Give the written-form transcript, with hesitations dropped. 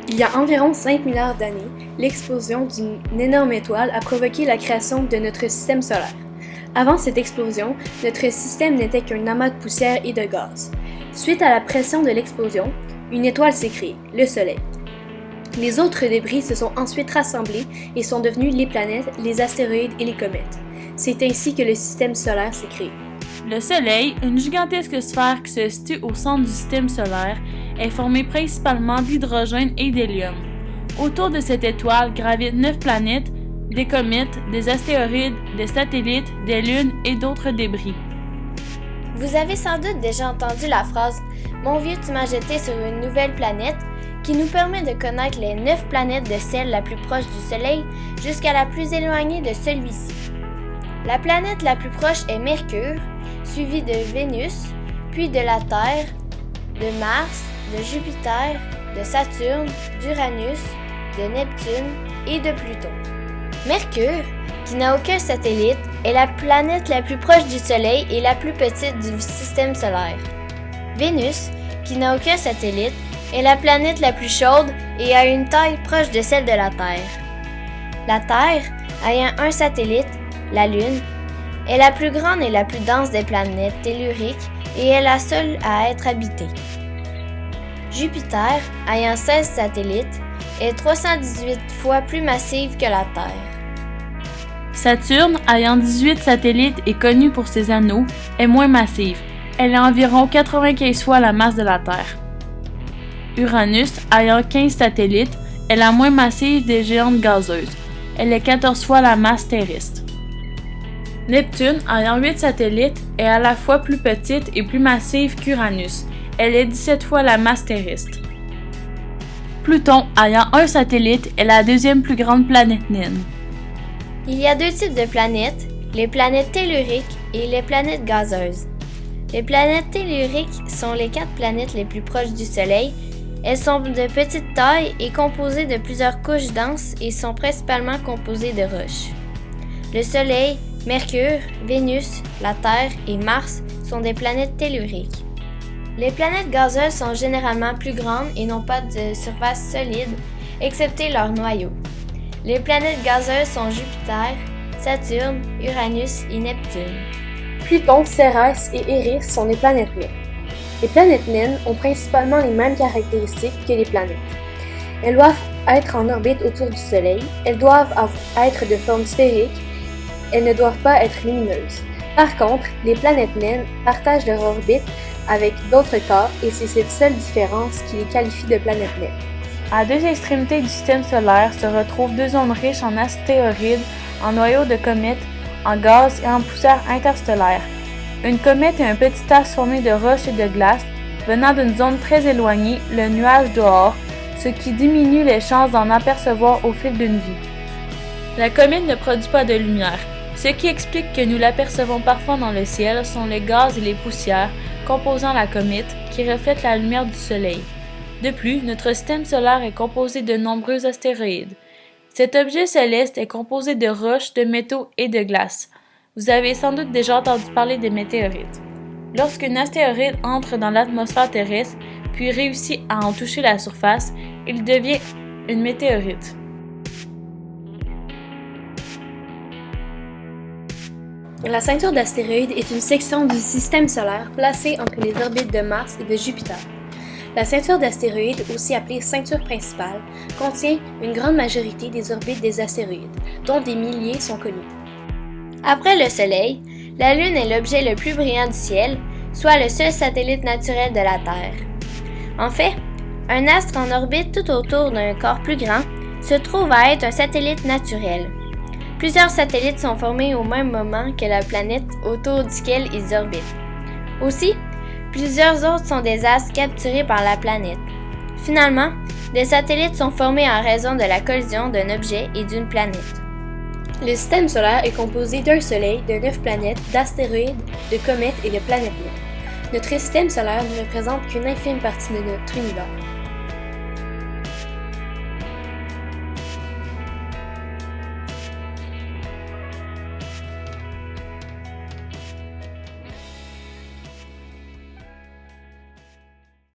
Il y a environ 5 milliards d'années, l'explosion d'une énorme étoile a provoqué la création de notre système solaire. Avant cette explosion, notre système n'était qu'un amas de poussière et de gaz. Suite à la pression de l'explosion, une étoile s'est créée, le Soleil. Les autres débris se sont ensuite rassemblés et sont devenus les planètes, les astéroïdes et les comètes. C'est ainsi que le système solaire s'est créé. Le Soleil, une gigantesque sphère qui se situe au centre du système solaire, est formé principalement d'hydrogène et d'hélium. Autour de cette étoile gravitent 9 planètes, des comètes, des astéroïdes, des satellites, des lunes et d'autres débris. Vous avez sans doute déjà entendu la phrase « Mon vieux, tu m'as jeté sur une nouvelle planète » qui nous permet de connaître les 9 planètes de celle la plus proche du Soleil jusqu'à la plus éloignée de celui-ci. La planète la plus proche est Mercure, suivie de Vénus, puis de la Terre, de Mars, de Jupiter, de Saturne, d'Uranus, de Neptune et de Pluton. Mercure, qui n'a aucun satellite, est la planète la plus proche du Soleil et la plus petite du système solaire. Vénus, qui n'a aucun satellite, est la planète la plus chaude et a une taille proche de celle de la Terre. La Terre, ayant un satellite, la Lune, est la plus grande et la plus dense des planètes telluriques et est la seule à être habitée. Jupiter, ayant 16 satellites, est 318 fois plus massive que la Terre. Saturne, ayant 18 satellites et connue pour ses anneaux, est moins massive. Elle est environ 95 fois la masse de la Terre. Uranus, ayant 15 satellites, est la moins massive des géantes gazeuses. Elle est 14 fois la masse terrestre. Neptune, ayant 8 satellites, est à la fois plus petite et plus massive qu'Uranus. Elle est 17 fois la masse terrestre. Pluton, ayant un satellite, est la deuxième plus grande planète naine. Il y a deux types de planètes, les planètes telluriques et les planètes gazeuses. Les planètes telluriques sont les 4 planètes les plus proches du Soleil. Elles sont de petite taille et composées de plusieurs couches denses et sont principalement composées de roches. Le Soleil, Mercure, Vénus, la Terre et Mars sont des planètes telluriques. Les planètes gazeuses sont généralement plus grandes et n'ont pas de surface solide, excepté leur noyau. Les planètes gazeuses sont Jupiter, Saturne, Uranus et Neptune. Pluton, Cérès et Eris sont des planètes naines. Les planètes naines ont principalement les mêmes caractéristiques que les planètes. Elles doivent être en orbite autour du Soleil, elles doivent être de forme sphérique, elles ne doivent pas être lumineuses. Par contre, les planètes naines partagent leur orbite avec d'autres corps et c'est cette seule différence qui les qualifie de planètes naines. À deux extrémités du système solaire se retrouvent deux zones riches en astéroïdes, en noyaux de comètes, en gaz et en poussière interstellaire. Une comète est un petit astre formé de roches et de glace venant d'une zone très éloignée, le nuage d'Oort, ce qui diminue les chances d'en apercevoir au fil d'une vie. La comète ne produit pas de lumière. Ce qui explique que nous l'apercevons parfois dans le ciel sont les gaz et les poussières composant la comète qui reflètent la lumière du Soleil. De plus, notre système solaire est composé de nombreux astéroïdes. Cet objet céleste est composé de roches, de métaux et de glace. Vous avez sans doute déjà entendu parler des météorites. Lorsqu'un astéroïde entre dans l'atmosphère terrestre, puis réussit à en toucher la surface, il devient une météorite. La ceinture d'astéroïdes est une section du système solaire placée entre les orbites de Mars et de Jupiter. La ceinture d'astéroïdes, aussi appelée ceinture principale, contient une grande majorité des orbites des astéroïdes, dont des milliers sont connus. Après le Soleil, la Lune est l'objet le plus brillant du ciel, soit le seul satellite naturel de la Terre. En fait, un astre en orbite tout autour d'un corps plus grand se trouve à être un satellite naturel. Plusieurs satellites sont formés au même moment que la planète autour duquel ils orbitent. Aussi, plusieurs autres sont des astres capturés par la planète. Finalement, des satellites sont formés en raison de la collision d'un objet et d'une planète. Le système solaire est composé d'un Soleil, de 9 planètes, d'astéroïdes, de comètes et de planètes naines. Notre système solaire ne représente qu'une infime partie de notre univers.